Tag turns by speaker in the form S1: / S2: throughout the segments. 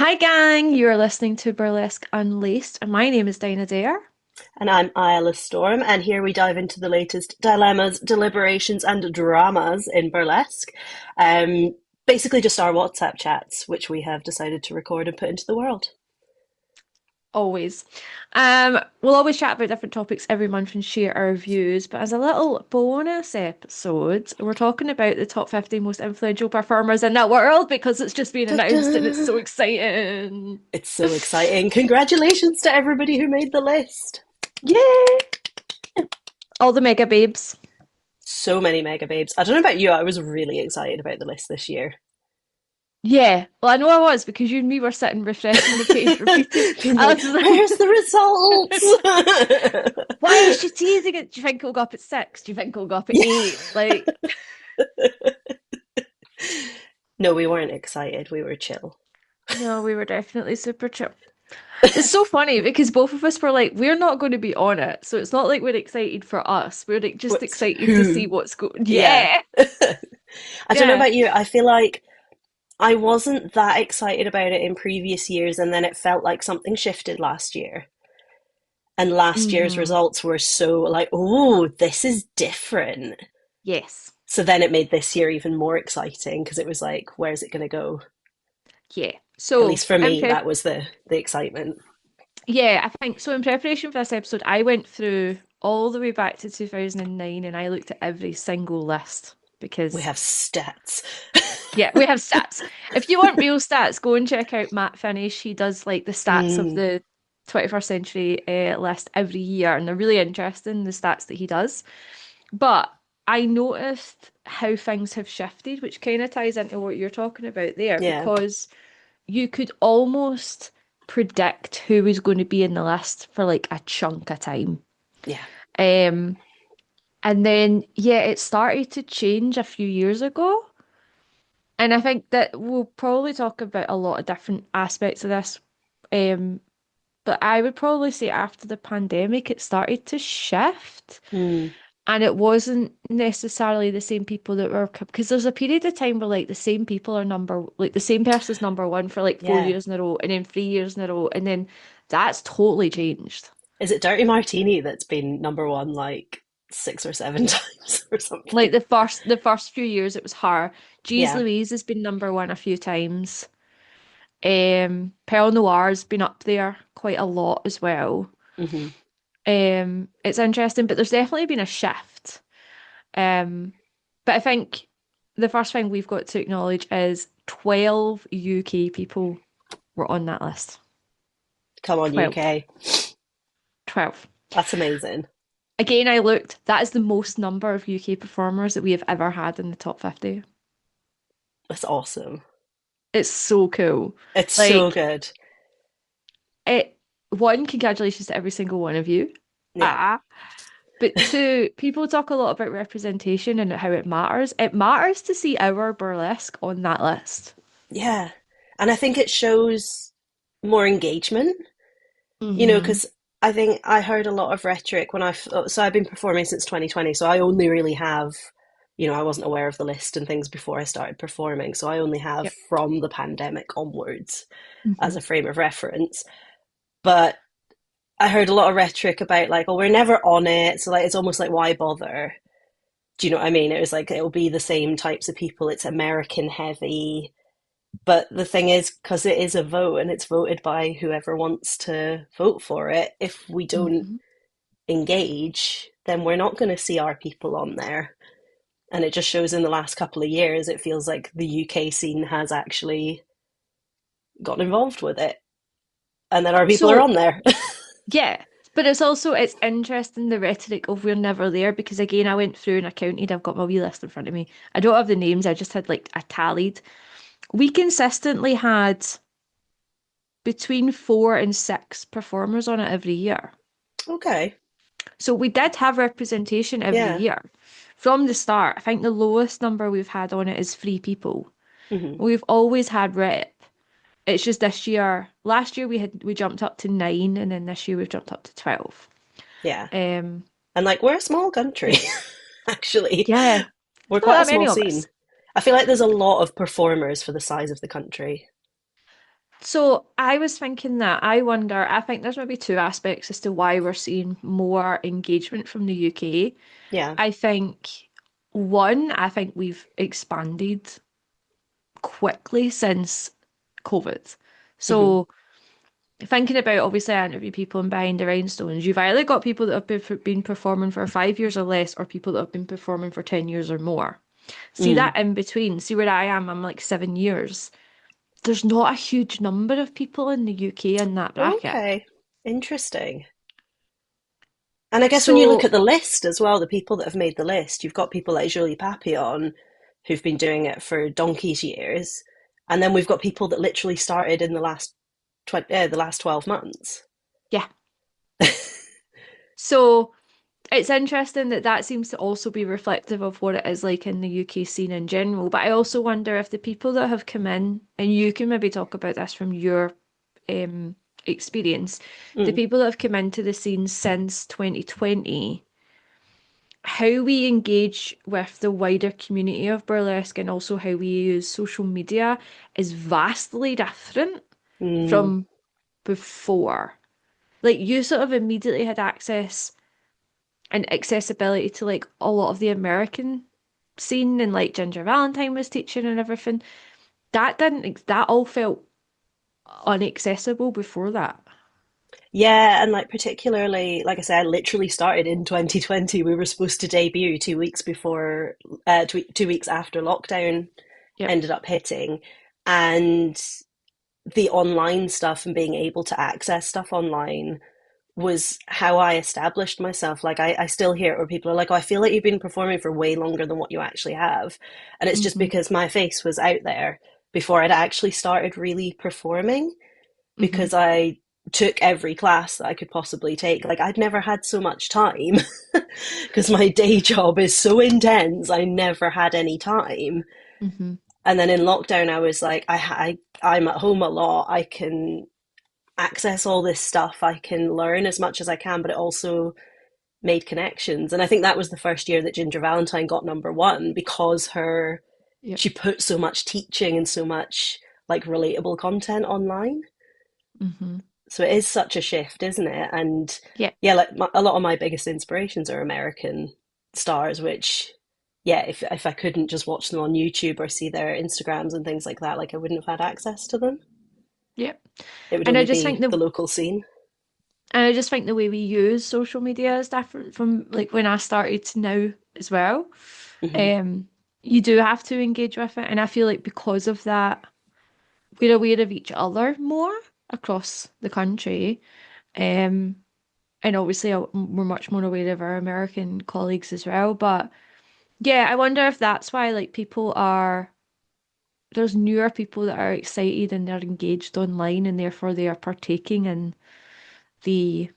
S1: Hi, gang. You are listening to Burlesque Unleashed, and my name is Dinah Dare.
S2: And I'm Isla Storm, and here we dive into the latest dilemmas, deliberations, and dramas in burlesque. Um, Basically, just our WhatsApp chats, which we have decided to record and put into the world.
S1: Always. We'll always chat about different topics every month and share our views, but as a little bonus episode, we're talking about the top 50 most influential performers in the world because it's just been announced and it's
S2: Ta-da!
S1: so exciting.
S2: It's so exciting. Congratulations to everybody who made the list.
S1: Yay! All the mega babes.
S2: So many mega babes. I don't know about you, I was really excited about the list this year.
S1: Yeah, well, I know I was because you and me were sitting refreshing the page repeatedly.
S2: Being
S1: I
S2: like,
S1: was like,
S2: where's the results?
S1: why is she teasing it? Do you think it'll go up at six? Do you think it'll go up at
S2: Yeah.
S1: eight? Like,
S2: No, we weren't excited. We were chill.
S1: no, we were definitely super chill. It's so funny because both of us were like, we're not going to be on it. So it's not like we're excited for us. We're like just
S2: What's
S1: excited to see
S2: who?
S1: what's going.
S2: Yeah.
S1: Yeah.
S2: I don't know
S1: Yeah.
S2: about you. I feel like I wasn't that excited about it in previous years, and then it felt like something shifted last year. And last year's
S1: Hmm.
S2: results were so like, oh, this is different.
S1: Yes.
S2: So then it made this year even more exciting because it was like, where's it going to go?
S1: Yeah.
S2: At
S1: So
S2: least for
S1: in
S2: me,
S1: prep,
S2: that was the excitement.
S1: yeah, I think so. In preparation for this episode, I went through all the way back to 2009 and I looked at every single list
S2: We
S1: because,
S2: have stats.
S1: yeah, we have stats. If you want real stats, go and check out Matt Finish. He does like the stats of
S2: Mm,
S1: the 21st century list every year, and they're really interesting, the stats that he does. But I noticed how things have shifted, which kind of ties into what you're talking about there,
S2: yeah,
S1: because you could almost predict who was going to be in the list for like a chunk of time.
S2: yeah.
S1: Um, and then, yeah, it started to change a few years ago. And I think that we'll probably talk about a lot of different aspects of this. Um, but I would probably say after the pandemic, it started to shift.
S2: Mm,
S1: And it wasn't necessarily the same people that were, because there's a period of time where like the same people are like the same person's number one for like four
S2: yeah.
S1: years in a row and then 3 years in a row. And then that's totally changed.
S2: Is it Dirty Martini that's been number one like 6 or 7 times or
S1: Like
S2: something?
S1: the first few years it was her. Jeez
S2: Yeah.
S1: Louise has been number one a few times. Pearl Noir's been up there quite a lot as well.
S2: Hmm.
S1: It's interesting, but there's definitely been a shift. Um, but I think the first thing we've got to acknowledge is 12 UK people were on that list.
S2: Come on,
S1: 12.
S2: UK.
S1: 12.
S2: That's amazing.
S1: Again, I looked, that is the most number of UK performers that we have ever had in the top 50.
S2: That's awesome.
S1: It's so cool.
S2: It's so
S1: Like,
S2: good.
S1: one, congratulations to every single one of you.
S2: Yeah.
S1: Ah. But two, people talk a lot about representation and how it matters. It matters to see our burlesque on that list.
S2: Yeah. And I think it shows more engagement,
S1: Hmm.
S2: because I think I heard a lot of rhetoric so I've been performing since 2020, so I only really have, I wasn't aware of the list and things before I started performing, so I only have
S1: Yep.
S2: from the pandemic onwards as
S1: Hmm.
S2: a frame of reference. But I heard a lot of rhetoric about like, oh, we're never on it, so like it's almost like why bother? Do you know what I mean? It was like it'll be the same types of people. It's American heavy. But the thing is, because it is a vote and it's voted by whoever wants to vote for it, if we don't
S1: Hmm.
S2: engage, then we're not going to see our people on there. And it just shows in the last couple of years, it feels like the UK scene has actually gotten involved with it. And then our people are
S1: So
S2: on there.
S1: yeah, but it's interesting the rhetoric of we're never there because again I went through and I counted. I've got my wee list in front of me. I don't have the names. I just had like I tallied. We consistently had between 4 and 6 performers on it every year.
S2: Okay.
S1: So we did have representation every
S2: Yeah.
S1: year from the start. I think the lowest number we've had on it is 3 people.
S2: Hmm.
S1: We've always had rep. It's just this year. Last year we jumped up to 9, and then this year we've jumped up to 12.
S2: Yeah.
S1: Um,
S2: And like, we're a small country, actually.
S1: yeah,
S2: We're
S1: there's not
S2: quite a
S1: that many
S2: small
S1: of
S2: scene.
S1: us.
S2: I feel like there's a lot of performers for the size of the country.
S1: So I was thinking that I wonder, I think there's maybe two aspects as to why we're seeing more engagement from the UK.
S2: Yeah.
S1: I think one, I think we've expanded quickly since COVID.
S2: Hmm.
S1: So thinking about, obviously I interview people in Behind the Rhinestones, you've either got people that have been performing for 5 years or less, or people that have been performing for 10 years or more. See
S2: Mm.
S1: that in between, see where I am, I'm like 7 years. There's not a huge number of people in the UK in that bracket.
S2: Okay. Interesting. And I guess when you look at
S1: So
S2: the list as well, the people that have made the list, you've got people like Julie Papillon who've been doing it for donkey's years, and then we've got people that literally started in the last 12 months.
S1: yeah, so it's interesting that that seems to also be reflective of what it is like in the UK scene in general. But I also wonder if the people that have come in, and you can maybe talk about this from your experience, the
S2: Mm.
S1: people that have come into the scene since 2020, how we engage with the wider community of burlesque and also how we use social media is vastly different
S2: Mm.
S1: from before. Like you sort of immediately had access and accessibility to like a lot of the American scene and like Ginger Valentine was teaching and everything. That all felt unaccessible before that.
S2: Yeah, and like particularly, like I said, I literally started in 2020. We were supposed to debut 2 weeks before, 2 weeks after lockdown
S1: Yep.
S2: ended up hitting, and the online stuff and being able to access stuff online was how I established myself. Like I still hear it where people are like, "Oh, I feel like you've been performing for way longer than what you actually have," and it's just
S1: Mm-hmm.
S2: because my face was out there before I'd actually started really performing,
S1: Mm-hmm.
S2: because I took every class that I could possibly take. Like I'd never had so much time because my day job is so intense. I never had any time.
S1: Mm-hmm.
S2: And then in lockdown, I was like, I'm at home a lot. I can access all this stuff. I can learn as much as I can, but it also made connections. And I think that was the first year that Ginger Valentine got number one, because
S1: Yep.
S2: she put so much teaching and so much like relatable content online.
S1: Mm-hmm.
S2: So it is such a shift, isn't it? And
S1: Yeah.
S2: yeah, like a lot of my biggest inspirations are American stars, which, yeah, if I couldn't just watch them on YouTube or see their Instagrams and things like that, like I wouldn't have had access to them.
S1: Yep.
S2: It would
S1: And I
S2: only
S1: just think
S2: be
S1: the
S2: the local scene.
S1: and I just think the way we use social media is different from like when I started to now as well.
S2: Hmm.
S1: Um, you do have to engage with it, and I feel like because of that, we're aware of each other more across the country. Um, and obviously we're much more aware of our American colleagues as well. But yeah, I wonder if that's why like there's newer people that are excited and they're engaged online and therefore they are partaking in the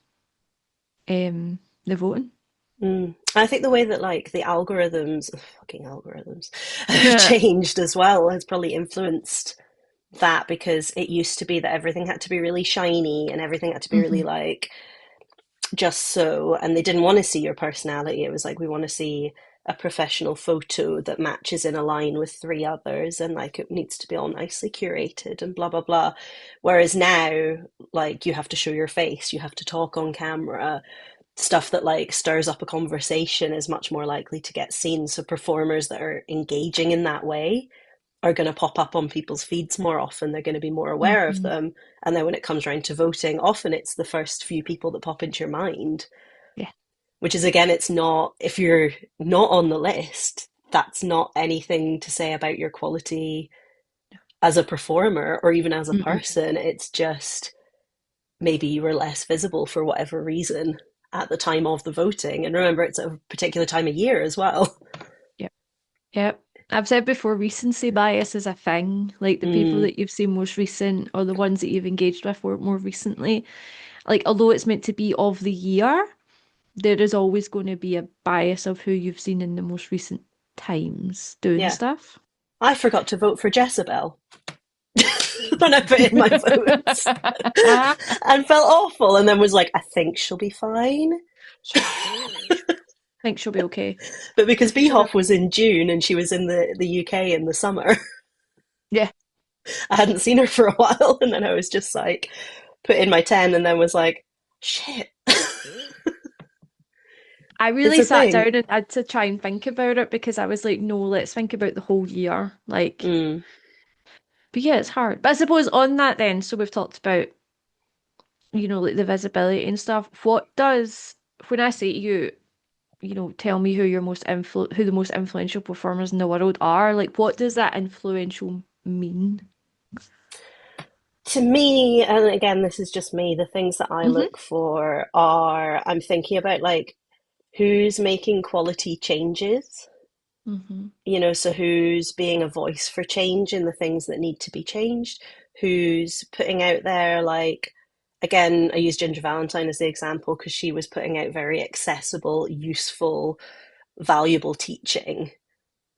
S1: the voting.
S2: Mm. I think the way that like the algorithms, fucking algorithms, have changed as well has probably influenced that, because it used to be that everything had to be really shiny and everything had to be really
S1: Hmm.
S2: like just so, and they didn't want to see your personality. It was like, we want to see a professional photo that matches in a line with three others, and like it needs to be all nicely curated and blah blah blah. Whereas now, like, you have to show your face, you have to talk on camera. Stuff that like stirs up a conversation is much more likely to get seen. So performers that are engaging in that way are going to pop up on people's feeds more often. They're going to be more aware of
S1: Hmm.
S2: them. And then when it comes around to voting, often it's the first few people that pop into your mind,
S1: Yeah.
S2: which is, again, it's not, if you're not on the list, that's not anything to say about your quality as a performer or even as a
S1: Mm-mm.
S2: person. It's just maybe you were less visible for whatever reason at the time of the voting. And remember, it's a particular time of year as well.
S1: Yep. Yep. I've said before, recency bias is a thing. Like the people
S2: Mm,
S1: that you've seen most recent or the ones that you've engaged with more recently. Like, although it's meant to be of the year, there is always going to be a bias of who you've seen in the most recent times doing
S2: yeah.
S1: stuff.
S2: I forgot to vote for Jezebel when I put in my votes and felt awful, and then was like, I think she'll be fine.
S1: Think she'll be okay.
S2: But because
S1: Think she'll be
S2: Beehoff
S1: okay.
S2: was in June and she was in the UK in the summer.
S1: Yeah.
S2: I hadn't seen her for a while, and then I was just like, put in my 10, and then was like, shit,
S1: I
S2: it's
S1: really
S2: a
S1: sat
S2: thing.
S1: down and had to try and think about it because I was like, no, let's think about the whole year. Like,
S2: Mm,
S1: but yeah, it's hard. But I suppose on that then, so we've talked about, like the visibility and stuff. When I say to you, tell me who the most influential performers in the world are, like what does that influential mean?
S2: to me, and again, this is just me, the things that I
S1: Hmm.
S2: look for are I'm thinking about like who's making quality changes,
S1: Hmm.
S2: so who's being a voice for change in the things that need to be changed, who's putting out there, like, again, I use Ginger Valentine as the example because she was putting out very accessible, useful, valuable teaching,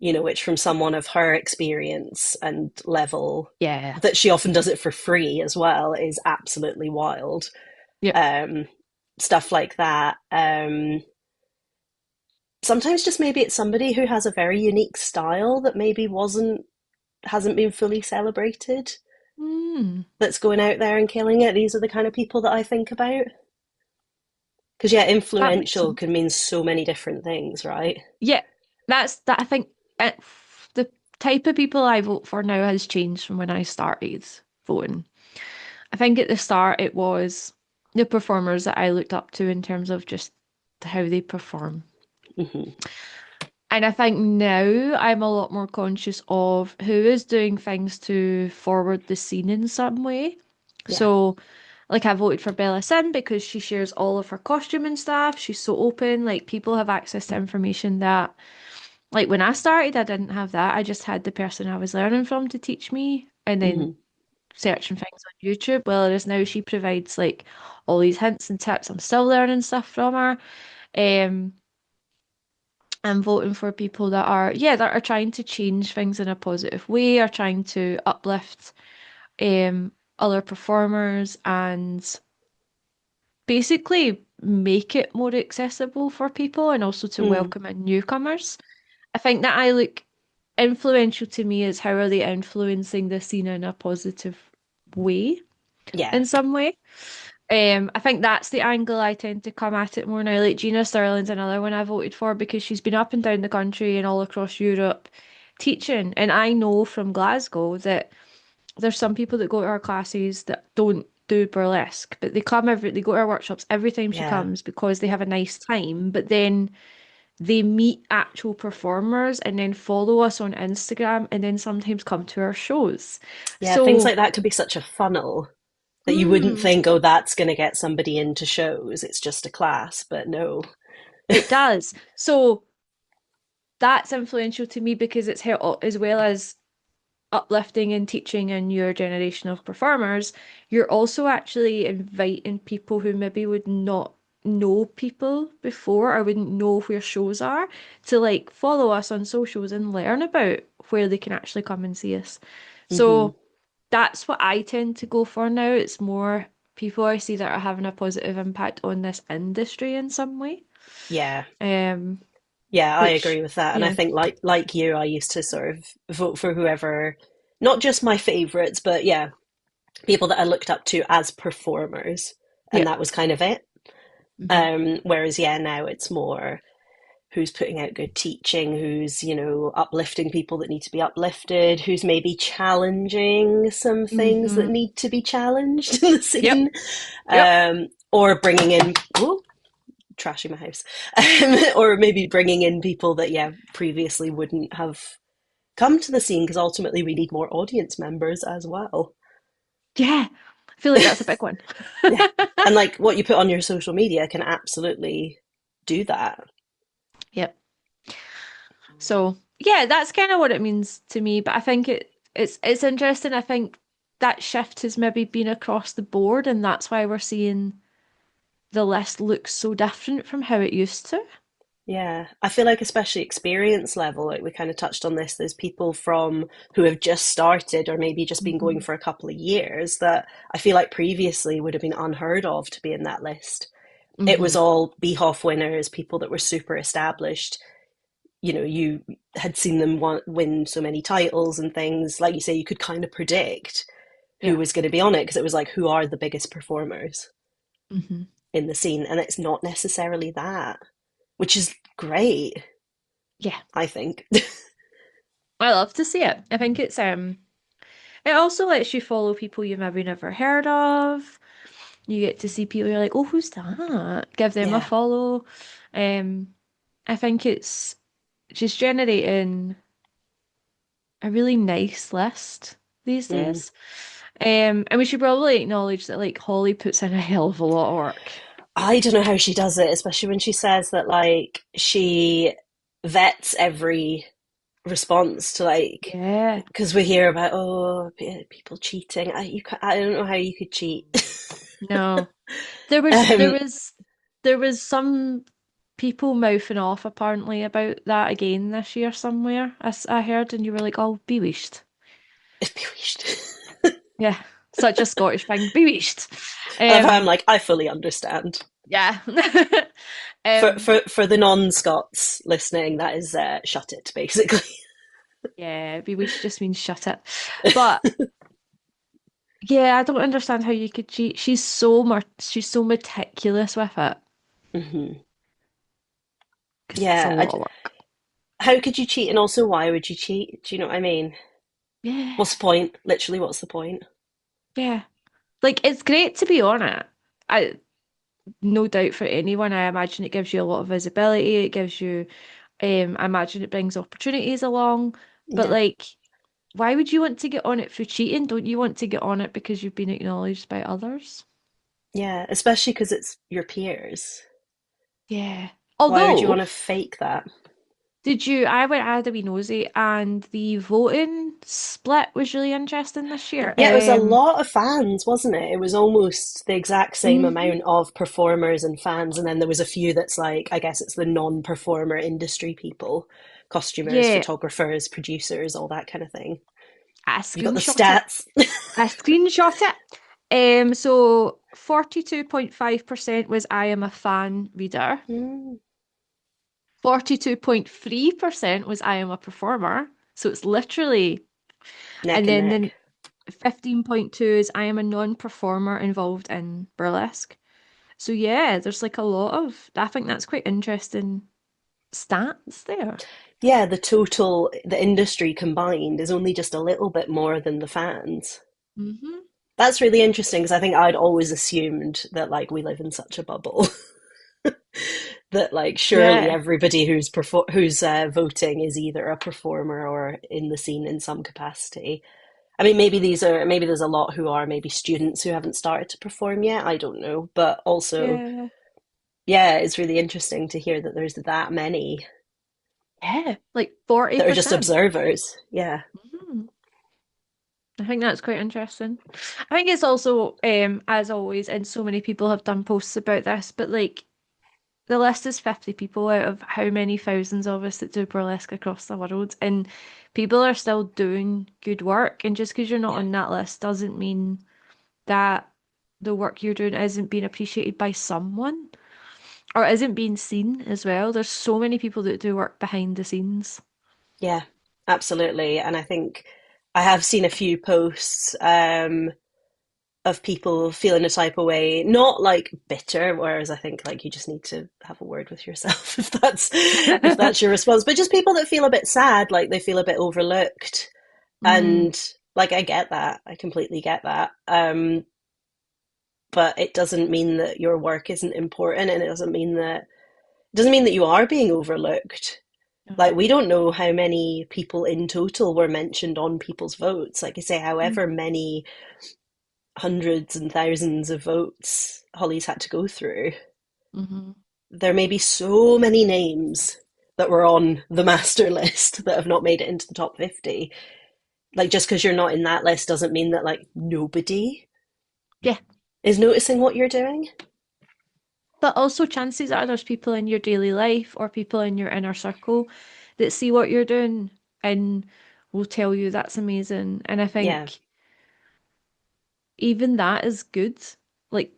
S2: which from someone of her experience and level,
S1: Yeah.
S2: that she often does it for free as well, is absolutely wild.
S1: Yep.
S2: Um, Stuff like that. Sometimes just maybe it's somebody who has a very unique style that maybe hasn't been fully celebrated,
S1: Mm.
S2: that's going out there and killing it. These are the kind of people that I think about. Because yeah,
S1: That makes
S2: influential
S1: sense.
S2: can mean so many different things, right?
S1: Yeah, that's that. I think the type of people I vote for now has changed from when I started voting. I think at the start it was the performers that I looked up to in terms of just how they perform.
S2: Hmm.
S1: And I think now I'm a lot more conscious of who is doing things to forward the scene in some way.
S2: Yeah.
S1: So, like, I voted for Bella Sim because she shares all of her costume and stuff. She's so open. Like, people have access to information that, like, when I started, I didn't have that. I just had the person I was learning from to teach me and then
S2: Hmm.
S1: searching things on YouTube. Whereas now she provides, like, all these hints and tips. I'm still learning stuff from her. Um, I'm voting for people that are trying to change things in a positive way, are trying to uplift other performers and basically make it more accessible for people and also to
S2: Mm.
S1: welcome in newcomers. I think that I look influential to me is how are they influencing the scene in a positive way
S2: Yeah.
S1: in some way. I think that's the angle I tend to come at it more now. Like Gina Sterling's another one I voted for because she's been up and down the country and all across Europe teaching. And I know from Glasgow that there's some people that go to our classes that don't do burlesque, but they go to our workshops every time she
S2: Yeah.
S1: comes because they have a nice time. But then they meet actual performers and then follow us on Instagram and then sometimes come to our shows.
S2: Yeah. Things
S1: So,
S2: like that could be such a funnel that you wouldn't
S1: mm,
S2: think, oh, that's going to get somebody into shows. It's just a class, but no.
S1: it does. So that's influential to me because it's helped as well as uplifting and teaching a newer generation of performers. You're also actually inviting people who maybe would not know people before or wouldn't know where shows are to like follow us on socials and learn about where they can actually come and see us.
S2: Hmm.
S1: So that's what I tend to go for now. It's more people I see that are having a positive impact on this industry in some way.
S2: Yeah.
S1: Um,
S2: Yeah, I
S1: which
S2: agree with that. And I
S1: yeah,
S2: think like you, I used to sort of vote for whoever, not just my favorites, but yeah, people that I looked up to as performers. And
S1: yeah.
S2: that was kind of it.
S1: Hmm.
S2: Whereas yeah, now it's more who's putting out good teaching, who's, uplifting people that need to be uplifted, who's maybe challenging some things that
S1: Hmm.
S2: need to be challenged in the
S1: Yep.
S2: scene.
S1: Yep.
S2: Or bringing in, oh, trashing my house, or maybe bringing in people that, yeah, previously wouldn't have come to the scene because ultimately we need more audience members as well.
S1: Yeah, I feel like that's a big one.
S2: Yeah. And like what you put on your social media can absolutely do that.
S1: Yep. So yeah, that's kind of what it means to me. But I think it's interesting. I think that shift has maybe been across the board, and that's why we're seeing the list look so different from how it used to.
S2: Yeah, I feel like especially experience level, like we kind of touched on this, there's people from who have just started or maybe just been going
S1: Hmm.
S2: for a couple of years that I feel like previously would have been unheard of to be in that list. It was
S1: Hmm.
S2: all BHoF winners, people that were super established. you had seen them win so many titles and things. Like you say, you could kind of predict who
S1: Yeah.
S2: was going to be on it because it was like, who are the biggest performers
S1: Hmm.
S2: in the scene? And it's not necessarily that, which is great,
S1: Yeah.
S2: I think.
S1: I love to see it. I think it also lets you follow people you've maybe never heard of. You get to see people you're like, oh, who's that? Give them a
S2: Yeah.
S1: follow. Um, I think it's just generating a really nice list these
S2: Mm.
S1: days. And we should probably acknowledge that like Holly puts in a hell of a lot of work.
S2: I don't know how she does it, especially when she says that like she vets every response to like
S1: Yeah.
S2: because we hear about people cheating. I don't know how you could cheat.
S1: No. There was there
S2: um,
S1: was there was some people mouthing off apparently about that again this year somewhere. I heard and you were like, oh, be wished. Yeah. Such a Scottish thing. Be wished.
S2: I'm
S1: Um
S2: like I fully understand.
S1: yeah.
S2: For
S1: Um
S2: for for the non-Scots listening, that is shut it basically.
S1: yeah, be wished just means shut it. But yeah, I don't understand how you could cheat. She's so meticulous with it
S2: Hmm.
S1: because it's a
S2: Yeah,
S1: lot of work.
S2: how could you cheat, and also why would you cheat? Do you know what I mean?
S1: Yeah,
S2: What's the point? Literally, what's the point?
S1: yeah. Like it's great to be on it. I no doubt for anyone. I imagine it gives you a lot of visibility. It gives you, I imagine it brings opportunities along. But
S2: Yeah,
S1: like, why would you want to get on it for cheating? Don't you want to get on it because you've been acknowledged by others?
S2: yeah, especially because it's your peers.
S1: Yeah.
S2: Why would you
S1: Although,
S2: want to fake that?
S1: I went, I had a wee nosy and the voting split was really interesting this year.
S2: Yeah, it was a lot of fans, wasn't it? It was almost the exact same
S1: Mhm.
S2: amount of performers and fans, and then there was a few that's like, I guess it's the non-performer industry people, costumers,
S1: Yeah,
S2: photographers, producers, all that kind of thing.
S1: I
S2: You got the
S1: screenshot it.
S2: stats.
S1: I screenshot it. So 42.5% was I am a fan reader.
S2: Mm,
S1: 42.3% was I am a performer. So it's literally,
S2: neck
S1: and
S2: and
S1: then
S2: neck.
S1: 15.2 is I am a non-performer involved in burlesque. So yeah, there's like a lot of, I think that's quite interesting stats there.
S2: Yeah, the industry combined is only just a little bit more than the fans.
S1: Hmm.
S2: That's really interesting because I think I'd always assumed that like we live in such a bubble that like surely
S1: Yeah,
S2: everybody who's voting is either a performer or in the scene in some capacity. I mean, maybe there's a lot who are maybe students who haven't started to perform yet. I don't know, but also
S1: yeah,
S2: yeah, it's really interesting to hear that there's that many
S1: yeah, like
S2: that are just
S1: 40%.
S2: observers. Yeah,
S1: Mhm. I think that's quite interesting. I think it's also, as always, and so many people have done posts about this, but like the list is 50 people out of how many thousands of us that do burlesque across the world, and people are still doing good work. And just because you're not
S2: yeah,
S1: on that list doesn't mean that the work you're doing isn't being appreciated by someone or isn't being seen as well. There's so many people that do work behind the scenes.
S2: yeah, absolutely. And I think I have seen a few posts of people feeling a type of way, not like bitter, whereas I think like you just need to have a word with yourself if that's your response, but just people that feel a bit sad, like they feel a bit overlooked.
S1: Mm,
S2: And like I get that. I completely get that. But it doesn't mean that your work isn't important, and it doesn't mean that you are being overlooked. Like
S1: no.
S2: we don't know how many people in total were mentioned on people's votes. Like I say, however
S1: Mm,
S2: many hundreds and thousands of votes Holly's had to go through,
S1: mhm.
S2: there may be so many names that were on the master list that have not made it into the top 50. Like just because you're not in that list doesn't mean that like nobody
S1: Yeah.
S2: is noticing what you're doing.
S1: But also, chances are there's people in your daily life or people in your inner circle that see what you're doing and will tell you that's amazing. And I
S2: Yeah,
S1: think even that is good. Like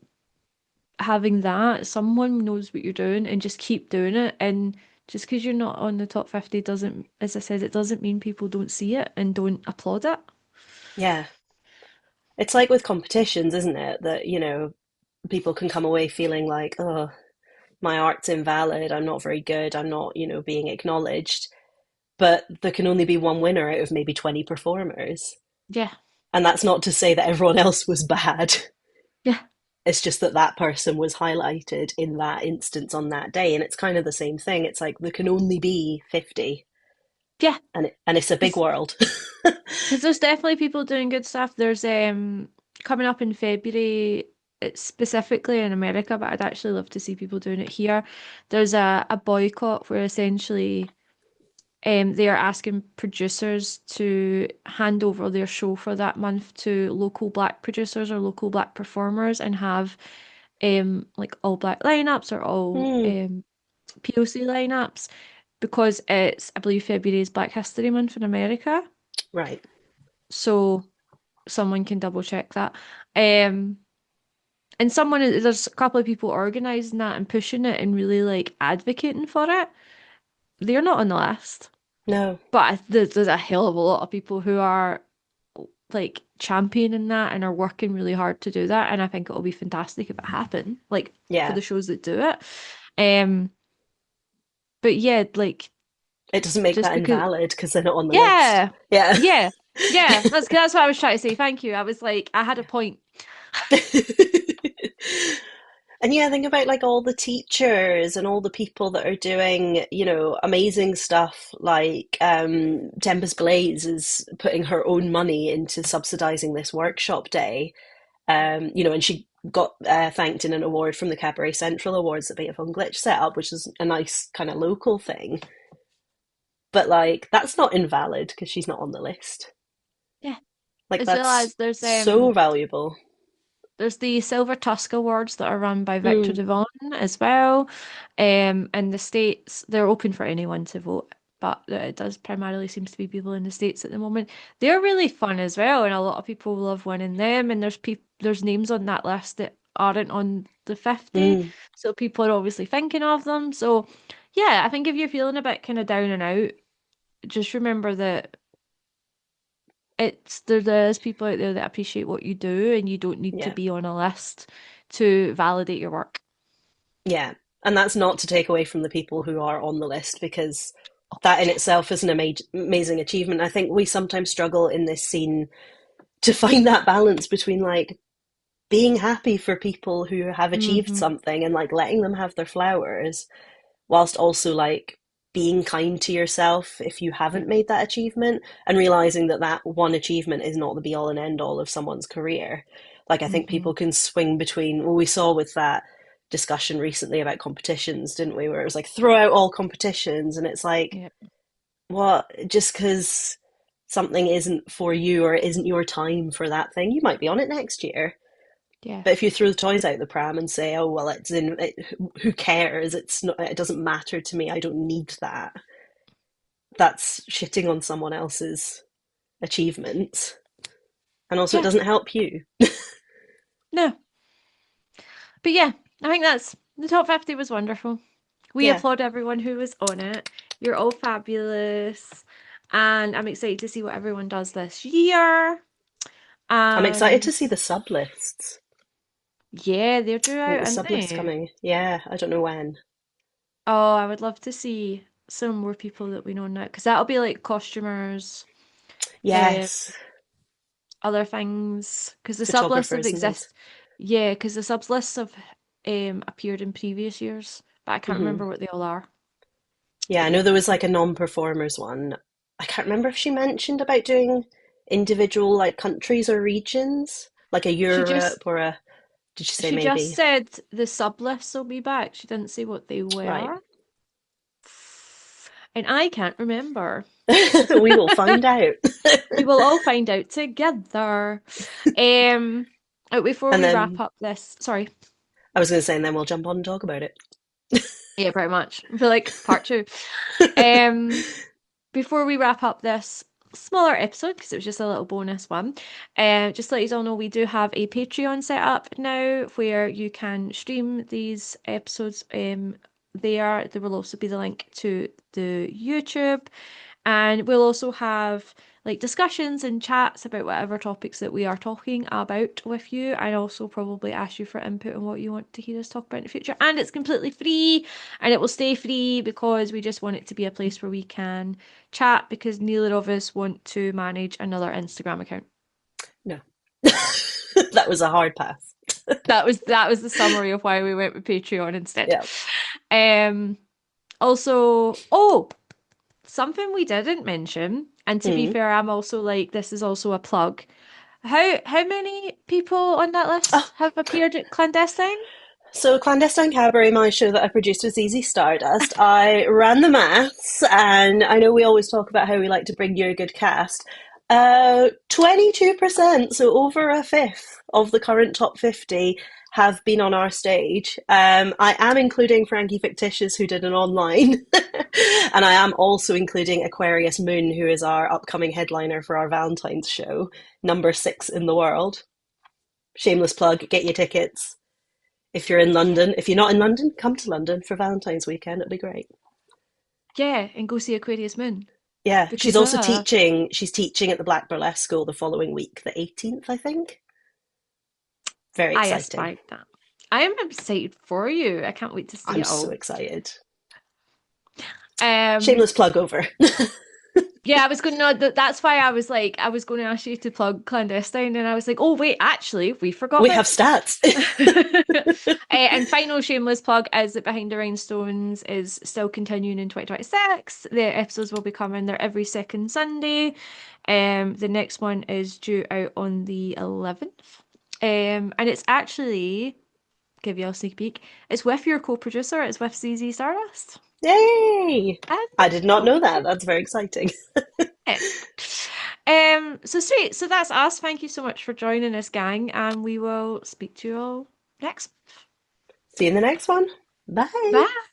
S1: having that, someone knows what you're doing and just keep doing it. And Just because you're not on the top 50 doesn't, as I said, it doesn't mean people don't see it and don't applaud it.
S2: Yeah. It's like with competitions, isn't it? That, people can come away feeling like, oh, my art's invalid, I'm not very good, I'm not, being acknowledged. But there can only be one winner out of maybe 20 performers.
S1: Yeah,
S2: And that's not to say that everyone else was bad.
S1: yeah,
S2: It's just that that person was highlighted in that instance on that day. And it's kind of the same thing. It's like there can only be 50,
S1: yeah.
S2: and it's a big world.
S1: Because there's definitely people doing good stuff. There's coming up in February, it's specifically in America, but I'd actually love to see people doing it here. There's a boycott where essentially they are asking producers to hand over their show for that month to local black producers or local black performers and have like all black lineups or all
S2: Hmm.
S1: POC lineups because it's I believe February is Black History Month in America.
S2: Right.
S1: So someone can double check that. Um, and there's a couple of people organizing that and pushing it and really like advocating for it. They're not on the list,
S2: No.
S1: but there's a hell of a lot of people who are like championing that and are working really hard to do that. And I think it'll be fantastic if it happened, like for
S2: Yeah.
S1: the shows that do it. Um, but yeah, like
S2: It doesn't make
S1: just
S2: that
S1: because,
S2: invalid because they're not on the list.
S1: yeah,
S2: Yeah.
S1: yeah, yeah. That's what I was trying to say. Thank you. I was like, I had a point.
S2: And yeah, think about like all the teachers and all the people that are doing, amazing stuff. Like Tempest Blaze is putting her own money into subsidizing this workshop day. And she got thanked in an award from the Cabaret Central Awards that Beta Phone Glitch set up, which is a nice kind of local thing. But like, that's not invalid because she's not on the list.
S1: Yeah.
S2: Like,
S1: As well
S2: that's
S1: as
S2: so valuable.
S1: there's the Silver Tusk Awards that are run by Victor
S2: Mm,
S1: Devon as well. In the States, they're open for anyone to vote, but it does primarily seems to be people in the States at the moment. They're really fun as well, and a lot of people love winning them. And there's names on that list that aren't on the 50,
S2: mm,
S1: so people are obviously thinking of them. So yeah, I think if you're feeling a bit kind of down and out, just remember that there's people out there that appreciate what you do and you don't need to
S2: yeah.
S1: be on a list to validate your work.
S2: Yeah. And that's not to take away from the people who are on the list because
S1: Oh
S2: that
S1: God,
S2: in
S1: yeah.
S2: itself is an amazing achievement. I think we sometimes struggle in this scene to find that balance between like being happy for people who have achieved
S1: Hmm.
S2: something and like letting them have their flowers whilst also like being kind to yourself if you
S1: Yeah.
S2: haven't made that achievement and realizing that that one achievement is not the be all and end all of someone's career. Like I think
S1: Hmm.
S2: people can swing between, well, we saw with that discussion recently about competitions, didn't we, where it was like throw out all competitions, and it's like,
S1: Yeah.
S2: what, just because something isn't for you or it isn't your time for that thing, you might be on it next year.
S1: Yeah.
S2: But if you throw the toys out the pram and say, "Oh well, who cares? It's not. It doesn't matter to me. I don't need that." That's shitting on someone else's achievements, and also it
S1: Yeah.
S2: doesn't help you.
S1: No. But yeah, I think that's the top 50 was wonderful. We
S2: Yeah,
S1: applaud everyone who was on it. You're all fabulous. And I'm excited to see what everyone does this year.
S2: I'm excited
S1: And
S2: to see the sub lists.
S1: yeah, they're due
S2: I think
S1: out,
S2: the
S1: aren't
S2: sub list's
S1: they?
S2: coming. Yeah, I don't know when.
S1: Oh, I would love to see some more people that we know now, because that'll be like costumers, uh,
S2: Yes,
S1: other things, because the sub lists have
S2: photographers and things.
S1: exist. Yeah, because the sub lists have appeared in previous years, but I can't
S2: Hmm.
S1: remember what they all are.
S2: Yeah,
S1: But
S2: I know
S1: yeah,
S2: there was like a non-performers one. I can't remember if she mentioned about doing individual like countries or regions, like a
S1: she just
S2: Europe or a. Did she say
S1: she just
S2: maybe?
S1: said the sub lists will be back. She didn't say what they
S2: Right.
S1: were, and I can't remember.
S2: We will find out.
S1: We will all find out together. Um, before
S2: And
S1: we wrap
S2: then
S1: up this, sorry.
S2: I was going to say, and then we'll jump on and talk about it.
S1: Yeah, pretty much. I feel like part two. Um, before we wrap up this smaller episode, because it was just a little bonus one, just to let you all know, we do have a Patreon set up now where you can stream these episodes. there. There will also be the link to the YouTube, and we'll also have like discussions and chats about whatever topics that we are talking about with you, and also probably ask you for input on what you want to hear us talk about in the future. And it's completely free, and it will stay free because we just want it to be a place where we can chat because neither of us want to manage another Instagram account.
S2: No. That was a hard pass.
S1: That was the summary of why we went with Patreon instead.
S2: Yeah.
S1: Um Also, oh, something we didn't mention, and to be
S2: Mm.
S1: fair, I'm also like, this is also a plug. How many people on that
S2: Oh,
S1: list have appeared at Clandestine?
S2: so Clandestine Cabaret, my show that I produced with Easy Stardust, I ran the maths, and I know we always talk about how we like to bring you a good cast. 22%, so over a fifth of the current top 50 have been on our stage. I am including Frankie Fictitious, who did an online, and I am also including Aquarius Moon, who is our upcoming headliner for our Valentine's show, number 6 in the world. Shameless plug, get your tickets. If you're in London, if you're not in London, come to London for Valentine's weekend. It'll be great.
S1: Yeah, and go see Aquarius Moon
S2: Yeah, she's
S1: because
S2: also teaching. She's teaching at the Black Burlesque School the following week, the 18th, I think. Very
S1: I
S2: exciting.
S1: aspired that. I am excited for you. I can't wait to see
S2: I'm
S1: it
S2: so
S1: all.
S2: excited.
S1: Um,
S2: Shameless plug over.
S1: Yeah, I was going to. That's why I was like, I was going to ask you to plug Clandestine, and I was like, oh wait, actually, we forgot
S2: We have
S1: it.
S2: stats.
S1: And final shameless plug is that Behind the Rhinestones is still continuing in 2026. The episodes will be coming there every second Sunday. The next one is due out on the 11th. And it's actually, give you a sneak peek, it's with your co-producer, it's with ZZ Stardust.
S2: Yay!
S1: I
S2: I did not know that.
S1: know.
S2: That's very exciting.
S1: Yeah. So sweet. So that's us. Thank you so much for joining us, gang, and we will speak to you all next.
S2: See you in the next one. Bye.
S1: Bye.